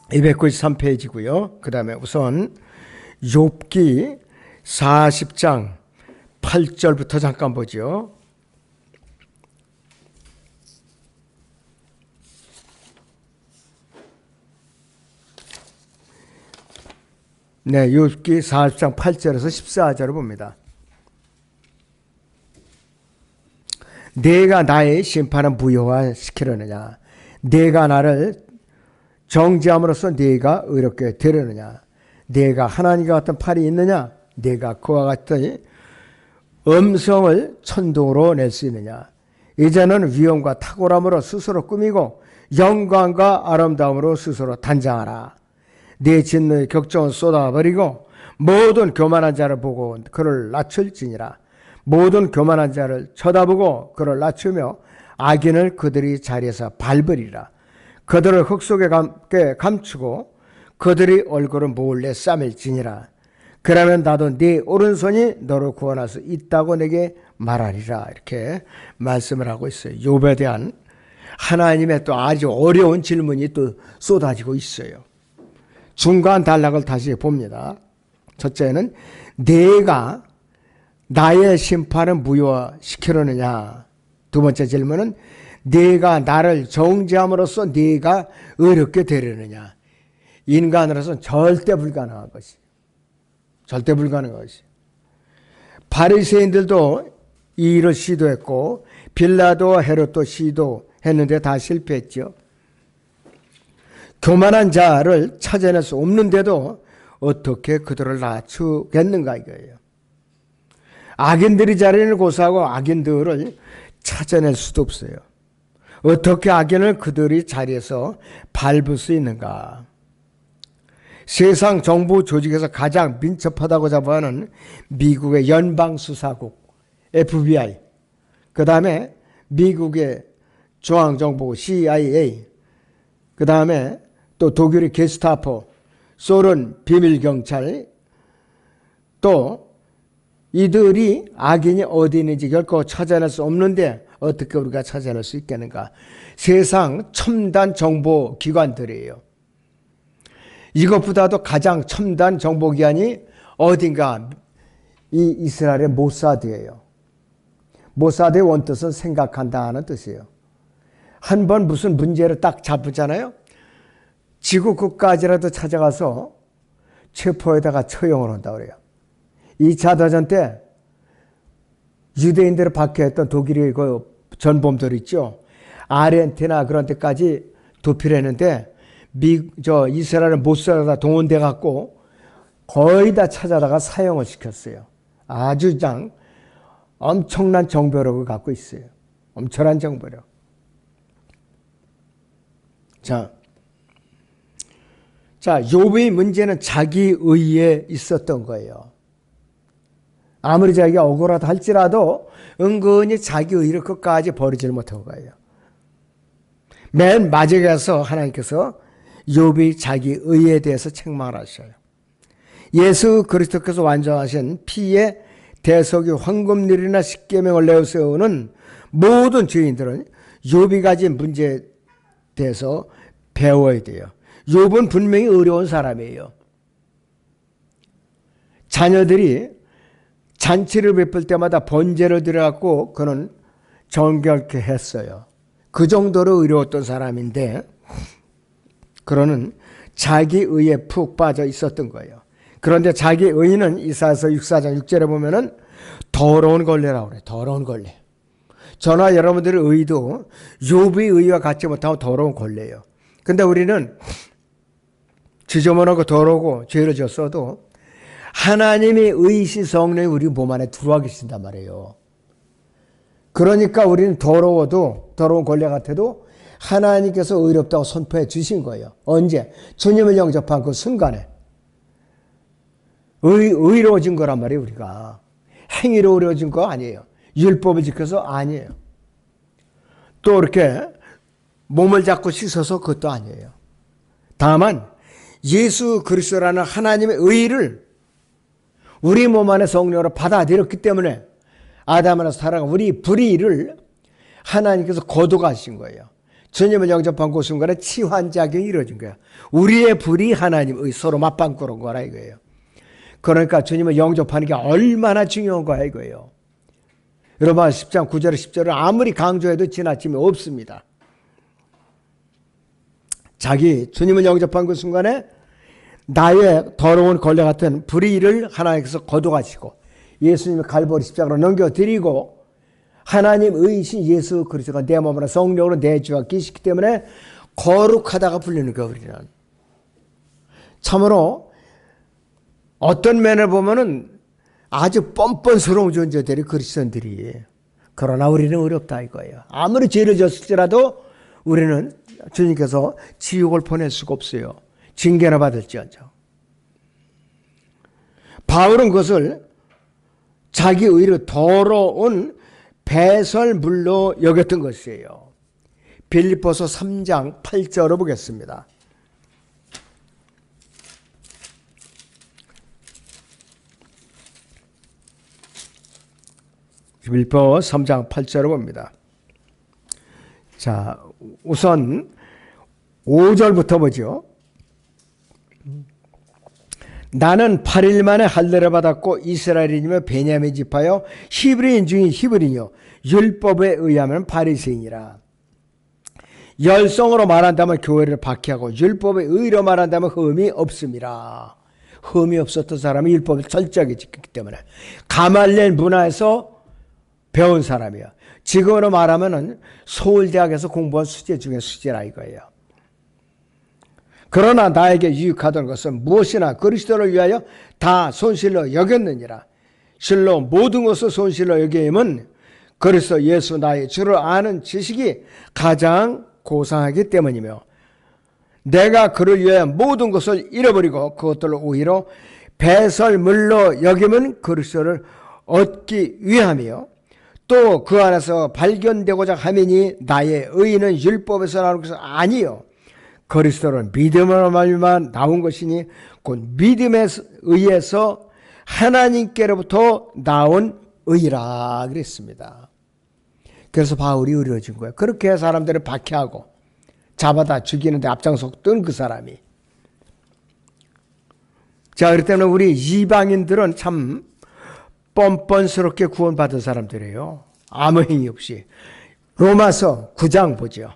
293페이지고요. 그 다음에 우선 욥기 40장 8절부터 잠깐 보죠. 네, 욥기 40장 8절에서 14절을 봅니다. 내가 나의 심판을 무효화시키려느냐? 내가 나를 정죄함으로써 네가 의롭게 되려느냐? 내가 하나님과 같은 팔이 있느냐? 내가 그와 같은 음성을 천둥으로 낼 수 있느냐? 이제는 위엄과 탁월함으로 스스로 꾸미고 영광과 아름다움으로 스스로 단장하라. 네 진노의 격정을 쏟아버리고 모든 교만한 자를 보고 그를 낮출지니라. 모든 교만한 자를 쳐다보고 그를 낮추며 악인을 그들이 자리에서 밟으리라. 그들을 흙 속에 감추고 그들이 얼굴을 몰래 싸맬지니라. 그러면 나도 네 오른손이 너를 구원할 수 있다고 내게 말하리라. 이렇게 말씀을 하고 있어요. 욥에 대한 하나님의 또 아주 어려운 질문이 또 쏟아지고 있어요. 중간 단락을 다시 봅니다. 첫째는 내가 나의 심판을 무효화시키려느냐. 두 번째 질문은 내가 나를 정죄함으로써 네가 의롭게 되려느냐. 인간으로서는 절대 불가능한 것이. 절대 불가능한 것이. 바리새인들도 이 일을 시도했고 빌라도와 헤롯도 시도했는데 다 실패했죠. 교만한 자를 찾아낼 수 없는데도 어떻게 그들을 낮추겠는가 이거예요. 악인들이 자리를 고수하고 악인들을 찾아낼 수도 없어요. 어떻게 악인을 그들이 자리에서 밟을 수 있는가. 세상 정부 조직에서 가장 민첩하다고 자부하는 미국의 연방수사국 FBI, 그 다음에 미국의 중앙정부 CIA, 그 다음에 또 독일의 게스타포, 소련 비밀경찰, 또 이들이 악인이 어디 있는지 결코 찾아낼 수 없는데 어떻게 우리가 찾아낼 수 있겠는가. 세상 첨단 정보기관들이에요. 이것보다도 가장 첨단 정보기관이 어딘가 이 이스라엘의 모사드예요. 모사드의 원뜻은 생각한다 하는 뜻이에요. 한 번 무슨 문제를 딱 잡으잖아요. 지구 끝까지라도 찾아가서 체포에다가 처형을 한다고 그래요. 2차 대전 때 유대인들을 박해했던 독일의 그 전범들 있죠. 아르헨티나 그런 데까지 도피를 했는데 이스라엘은 모사드가 동원돼 갖고 거의 다 찾아다가 사형을 시켰어요. 아주 그냥 엄청난 정보력을 갖고 있어요. 엄청난 정보력. 자, 욥의 문제는 자기 의에 있었던 거예요. 아무리 자기가 억울하다 할지라도 은근히 자기 의를 끝까지 버리질 못한 거예요. 맨 마지막에 가서 하나님께서 욥이 자기 의에 대해서 책망을 하셔요. 예수 그리스도께서 완전하신 피의 대속이 황금률이나 십계명을 내세우는 모든 죄인들은 욥이 가진 문제에 대해서 배워야 돼요. 욥은 분명히 어려운 사람이에요. 자녀들이 잔치를 베풀 때마다 번제를 드려갖고 그는 정결케 했어요. 그 정도로 어려웠던 사람인데 그러는 자기 의에 푹 빠져 있었던 거예요. 그런데 자기 의는 이사야서 64장 6절에 보면은 더러운 걸레라고 그래요. 더러운 걸레. 저나 여러분들의 의도 욥의 의와 같지 못하고 더러운 걸레예요. 근데 우리는 지저분하고 더러우고 죄를 졌어도 하나님의 의이신 성령이 우리 몸 안에 들어와 계신단 말이에요. 그러니까 우리는 더러워도 더러운 걸레 같아도 하나님께서 의롭다고 선포해 주신 거예요. 언제? 주님을 영접한 그 순간에 의로워진 거란 말이에요. 우리가 행위로 의로워진 거 아니에요. 율법을 지켜서 아니에요. 또 이렇게 몸을 잡고 씻어서 그것도 아니에요. 다만 예수 그리스도라는 하나님의 의를 우리 몸 안에 성령으로 받아들였기 때문에 아담 안에서 살아간 우리 불의를 하나님께서 거둬가신 거예요. 주님을 영접한 그 순간에 치환작용이 이루어진 거야. 우리의 불이 하나님의 서로 맞방꾸는 거라 이거예요. 그러니까 주님을 영접하는 게 얼마나 중요한 거야 이거예요. 로마 10장 9절 10절은 아무리 강조해도 지나침이 없습니다. 자기 주님을 영접한 그 순간에 나의 더러운 걸레 같은 불의를 하나님께서 거둬가시고 예수님의 갈보리 십자가로 넘겨드리고 하나님 의신 예수 그리스도가 내 몸으로 성령으로 내 죄와 끼시기 때문에 거룩하다가 불리는 거예요. 우리는 참으로 어떤 면을 보면은 아주 뻔뻔스러운 존재들이 그리스도인들이. 그러나 우리는 어렵다 이거예요. 아무리 죄를 졌을지라도 우리는 주님께서 지옥을 보낼 수가 없어요. 징계나 받을지언정. 바울은 그것을 자기 의로 더러운 배설물로 여겼던 것이에요. 빌립보서 3장 8절을 보겠습니다. 빌립보 3장 8절을 봅니다. 자, 우선 5절부터 보죠. 나는 8일 만에 할례를 받았고 이스라엘인이며 베냐민 지파여 히브리인 중에 히브리요 율법에 의하면 바리새인이라. 열성으로 말한다면 교회를 박해하고 율법에 의로 말한다면 흠이 없음이라. 흠이 없었던 사람이 율법을 철저하게 지켰기 때문에 가말리엘 문화에서 배운 사람이야. 지금으로 말하면 서울대학에서 공부한 수재 중에 수재라 이거예요. 그러나 나에게 유익하던 것은 무엇이나 그리스도를 위하여 다 손실로 여겼느니라. 실로 모든 것을 손실로 여김은 그리스도 예수 나의 주를 아는 지식이 가장 고상하기 때문이며 내가 그를 위하여 모든 것을 잃어버리고 그것들을 오히려 배설물로 여김은 그리스도를 얻기 위함이요 또 그 안에서 발견되고자 하매니 나의 의의는 율법에서 나오는 것은 아니요 그리스도는 믿음으로 말미암아 나온 것이니 곧 믿음에 의해서 하나님께로부터 나온 의라 그랬습니다. 그래서 바울이 의로워진 거예요. 그렇게 사람들을 박해하고 잡아다 죽이는데 앞장섰던 그 사람이. 자, 그렇기 때문에 우리 이방인들은 참 뻔뻔스럽게 구원받은 사람들이에요. 아무 행위 없이. 로마서 9장 보죠.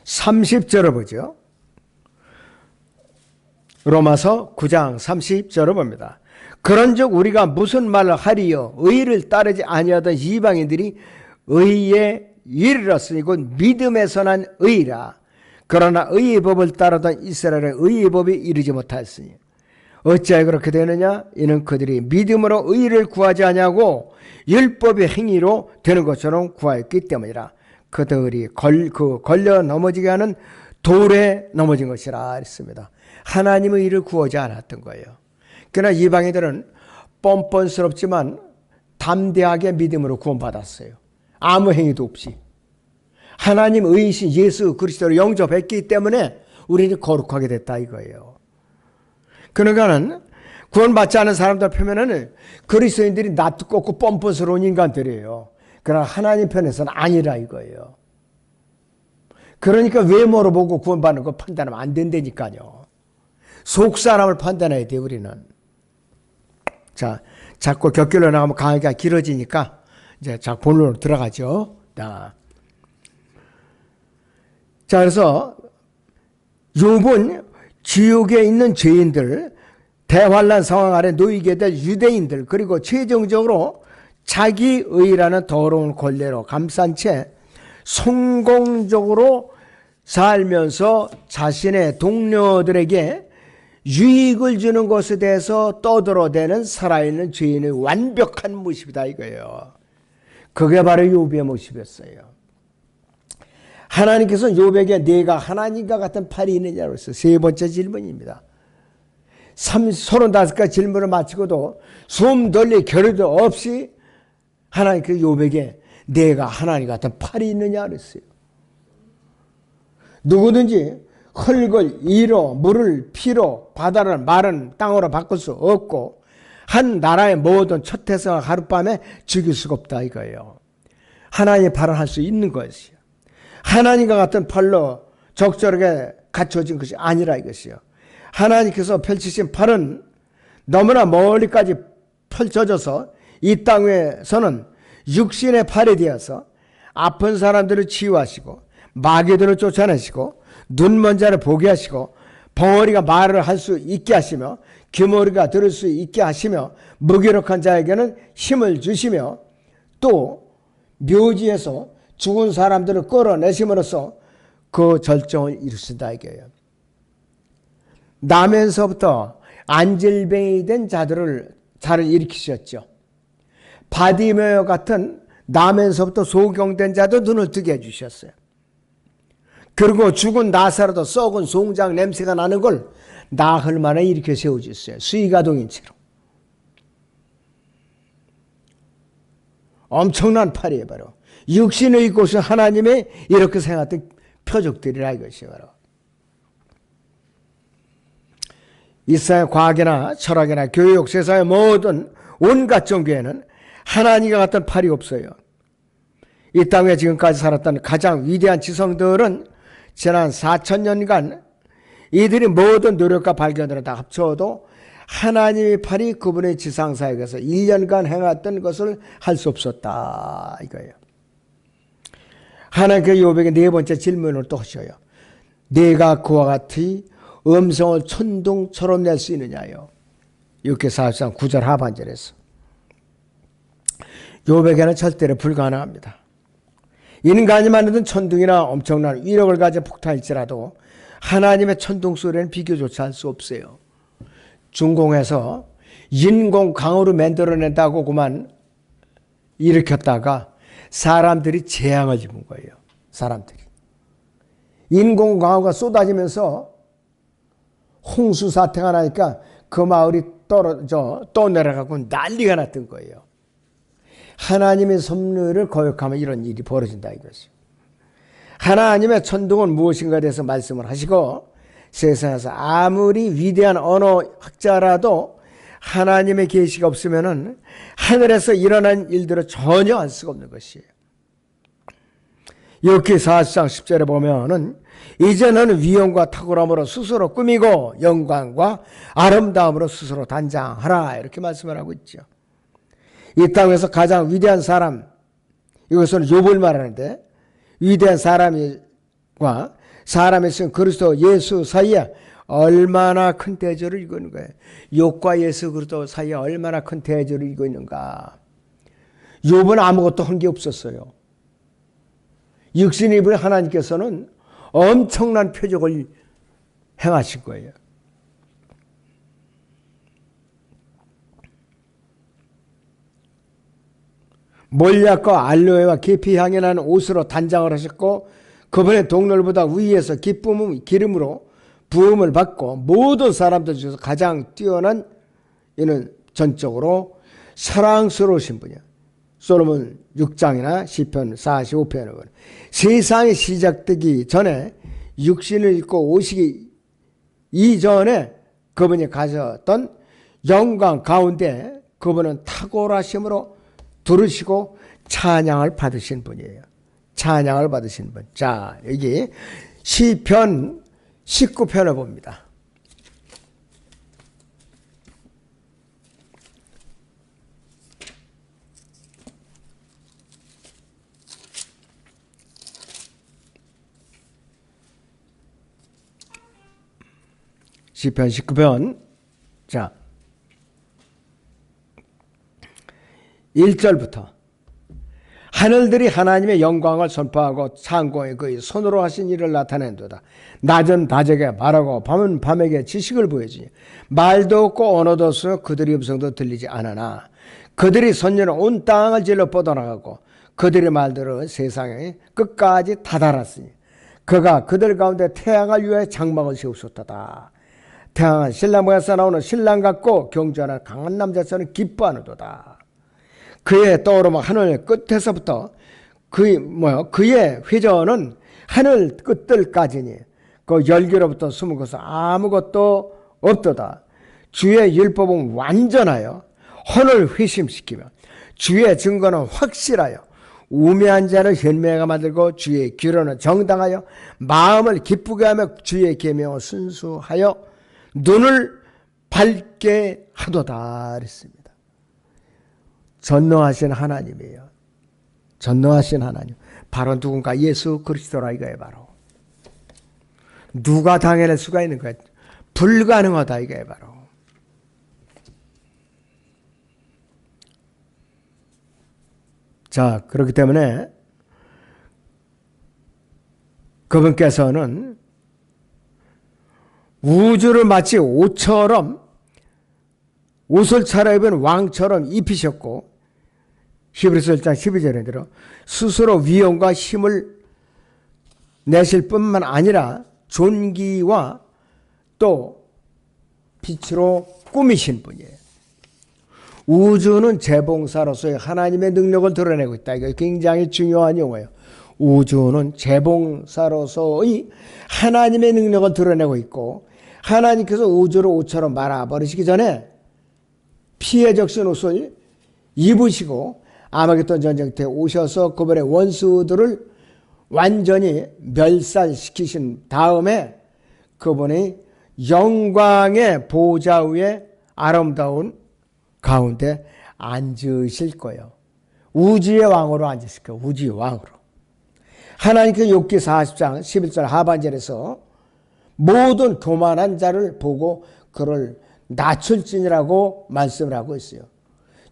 (30절을) 보죠. 로마서 9장 30절을 봅니다. 그런즉 우리가 무슨 말을 하리요 의를 따르지 아니하던 이방인들이 의에 이르렀으니 곧 믿음에서 난 의라. 그러나 의의 법을 따르던 이스라엘은 의의 법이 이르지 못하였으니 어찌하여 그렇게 되느냐 이는 그들이 믿음으로 의를 구하지 아니하고 율법의 행위로 되는 것처럼 구하였기 때문이라. 그들이 걸려 넘어지게 하는 돌에 넘어진 것이라 했습니다. 하나님의 의를 구하지 않았던 거예요. 그러나 이방인들은 뻔뻔스럽지만 담대하게 믿음으로 구원받았어요. 아무 행위도 없이. 하나님 의이신 예수 그리스도를 영접했기 때문에 우리는 거룩하게 됐다 이거예요. 그러니까는 구원받지 않은 사람들 표면에는 그리스도인들이 낯두껍고 뻔뻔스러운 인간들이에요. 그러나 하나님 편에서는 아니라 이거예요. 그러니까 외모로 보고 구원받는 거 판단하면 안 된다니까요. 속 사람을 판단해야 돼 우리는. 자, 자꾸 곁길로 나가면 강의가 길어지니까 이제 자 본론으로 들어가죠. 자, 그래서 욥은 지옥에 있는 죄인들, 대환란 상황 아래 놓이게 될 유대인들, 그리고 최종적으로 자기 의라는 더러운 권례로 감싼 채 성공적으로 살면서 자신의 동료들에게 유익을 주는 것에 대해서 떠들어대는 살아있는 죄인의 완벽한 모습이다 이거예요. 그게 바로 욥의 모습이었어요. 하나님께서 욥에게 네가 하나님과 같은 팔이 있느냐고 했어요. 세 번째 질문입니다. 35가지 질문을 마치고도 숨 돌릴 겨를도 없이 하나님께서 욥에게 네가 하나님 같은 팔이 있느냐 그랬어요. 누구든지 흙을 이로 물을 피로 바다를 마른 땅으로 바꿀 수 없고 한 나라의 모든 첫 태생을 하룻밤에 죽일 수가 없다 이거예요. 하나님의 팔을 할 수 있는 것이요. 하나님과 같은 팔로 적절하게 갖춰진 것이 아니라 이것이요. 하나님께서 펼치신 팔은 너무나 멀리까지 펼쳐져서 이 땅에서는 육신의 팔이 되어서 아픈 사람들을 치유하시고 마귀들을 쫓아내시고 눈먼 자를 보게 하시고 벙어리가 말을 할 수 있게 하시며 귀머리가 들을 수 있게 하시며 무기력한 자에게는 힘을 주시며 또 묘지에서 죽은 사람들을 끌어내심으로써 그 절정을 이루신다 이게요. 나면서부터 안질병이 된 자를 일으키셨죠. 바디메어 같은 나면서부터 소경된 자도 눈을 뜨게 해주셨어요. 그리고 죽은 나사로도 썩은 송장 냄새가 나는 걸 나흘 만에 일으켜 세워주셨어요. 수의가동인 채로. 엄청난 팔이에요. 바로 육신의 곳은 하나님의 이렇게 생각했던 표적들이라 이것이 바로. 이 세상의 과학이나 철학이나 교육, 세상의 모든 온갖 종교에는 하나님과 같은 팔이 없어요. 이 땅에 지금까지 살았던 가장 위대한 지성들은 지난 4,000년간 이들이 모든 노력과 발견들을 다 합쳐도 하나님의 팔이 그분의 지상사역에서 1년간 행했던 것을 할 수 없었다 이거예요. 하나님께 요백의 네 번째 질문을 또 하셔요. 내가 그와 같이 음성을 천둥처럼 낼 수 있느냐요. 이렇게 사실상 9절 하반절에서. 요백에는 절대로 불가능합니다. 인간이 만든 천둥이나 엄청난 위력을 가진 폭탄일지라도 하나님의 천둥 소리는 비교조차 할 수 없어요. 중공에서 인공강으로 만들어낸다고 그만 일으켰다가 사람들이 재앙을 입은 거예요. 사람들이. 인공강우가 쏟아지면서 홍수 사태가 나니까 그 마을이 떠내려가고 난리가 났던 거예요. 하나님의 섭리를 거역하면 이런 일이 벌어진다 이것이. 하나님의 천둥은 무엇인가에 대해서 말씀을 하시고 세상에서 아무리 위대한 언어학자라도 하나님의 계시가 없으면은 하늘에서 일어난 일들을 전혀 알 수가 없는 것이에요. 이렇게 4장 10절에 보면은 이제는 위엄과 탁월함으로 스스로 꾸미고 영광과 아름다움으로 스스로 단장하라 이렇게 말씀을 하고 있죠. 이 땅에서 가장 위대한 사람, 이것은 욥을 말하는데 위대한 사람과 사람의 쓴 그리스도 예수 사이에 얼마나 큰 대조를 이루고 있는 거예요. 욥과 예수 그리스도 사이에 얼마나 큰 대조를 이루고 있는가. 욥은 아무것도 한 게 없었어요. 육신의 입을 하나님께서는 엄청난 표적을 행하실 거예요. 몰약과 알로에와 계피 향이 나는 옷으로 단장을 하셨고 그분의 동물보다 위에서 기름으로 부음을 받고 모든 사람들 중에서 가장 뛰어난 이는 전적으로 사랑스러우신 분이야. 솔로몬 6장이나 시편 45편을 보면 세상이 시작되기 전에 육신을 입고 오시기 이전에 그분이 가졌던 영광 가운데 그분은 탁월하심으로 들으시고 찬양을 받으신 분이에요. 찬양을 받으신 분. 자, 여기 시편 19편을 봅니다. 시편 19편. 자, 1절부터 하늘들이 하나님의 영광을 선포하고 창공이 그의 손으로 하신 일을 나타낸도다. 낮은 낮에게 말하고 밤은 밤에게 지식을 보여주니 말도 없고 언어도 없으며 그들의 음성도 들리지 않으나 그들이 선녀는 온 땅을 질러 뻗어나가고 그들의 말들은 세상의 끝까지 다다랐으니 그가 그들 가운데 태양을 위하여 장막을 세우셨도다. 태양은 신랑에서 나오는 신랑 같고 경주하는 강한 남자처럼 기뻐하는도다. 그의 떠오르면 하늘 끝에서부터 그의 회전은 하늘 끝들까지니 그 열기로부터 숨은 것은 아무것도 없도다. 주의 율법은 완전하여 혼을 회심시키며 주의 증거는 확실하여 우매한 자를 현명하게 만들고 주의 규례는 정당하여 마음을 기쁘게 하며 주의 계명을 순수하여 눈을 밝게 하도다 그랬습니다. 전능하신 하나님이에요. 전능하신 하나님. 바로 누군가 예수 그리스도라 이거예요. 바로. 누가 당해낼 수가 있는 거예요. 불가능하다 이거예요. 바로. 자, 그렇기 때문에 그분께서는 우주를 마치 옷처럼 옷을 차려입은 왕처럼 입히셨고 히브리서 1장 12절에 들어 스스로 위엄과 힘을 내실 뿐만 아니라 존귀와 또 빛으로 꾸미신 분이에요. 우주는 재봉사로서의 하나님의 능력을 드러내고 있다. 이거 굉장히 중요한 용어예요. 우주는 재봉사로서의 하나님의 능력을 드러내고 있고 하나님께서 우주를 옷처럼 말아버리시기 전에 피해 적신 옷을 입으시고 아마겟돈 전쟁 때 오셔서 그분의 원수들을 완전히 멸살시키신 다음에 그분이 영광의 보좌 위에 아름다운 가운데 앉으실 거예요. 우주의 왕으로 앉으실 거예요. 우주의 왕으로. 하나님께서 욥기 40장 11절 하반절에서 모든 교만한 자를 보고 그를 낮출지니라고 말씀을 하고 있어요.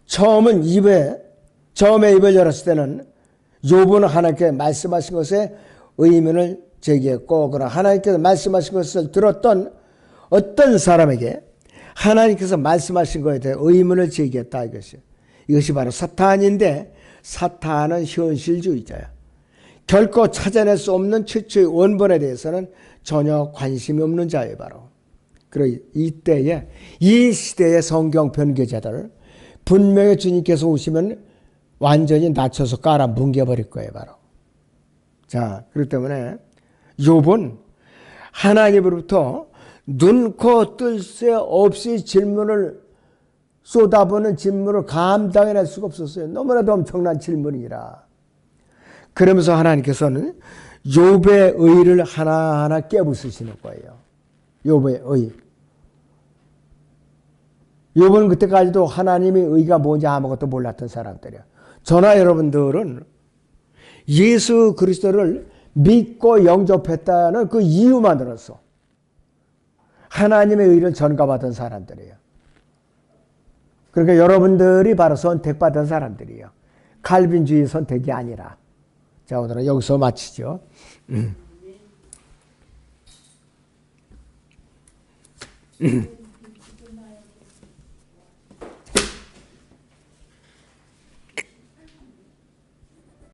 처음에 입을 열었을 때는 욥은 하나님께 말씀하신 것에 의문을 제기했고 그러나 하나님께서 말씀하신 것을 들었던 어떤 사람에게 하나님께서 말씀하신 것에 대해 의문을 제기했다 이것이요. 이것이 바로 사탄인데 사탄은 현실주의자야. 결코 찾아낼 수 없는 최초의 원본에 대해서는 전혀 관심이 없는 자예요. 바로. 그리고 이때에 이 시대의 성경 변교자들 분명히 주님께서 오시면 완전히 낮춰서 깔아 뭉개버릴 거예요. 바로. 자, 그렇기 때문에 욥은 하나님으로부터 눈코 뜰 새 없이 질문을 쏟아부는 질문을 감당해낼 수가 없었어요. 너무나도 엄청난 질문이라. 그러면서 하나님께서는 욥의 의를 하나하나 깨부수시는 거예요. 욥의 의. 욥은 그때까지도 하나님의 의가 뭔지 아무것도 몰랐던 사람들이야. 저나 여러분들은 예수 그리스도를 믿고 영접했다는 그 이유만으로서 하나님의 의를 전가받은 사람들이에요. 그러니까 여러분들이 바로 선택받은 사람들이에요. 칼빈주의 선택이 아니라. 자, 오늘은 여기서 마치죠.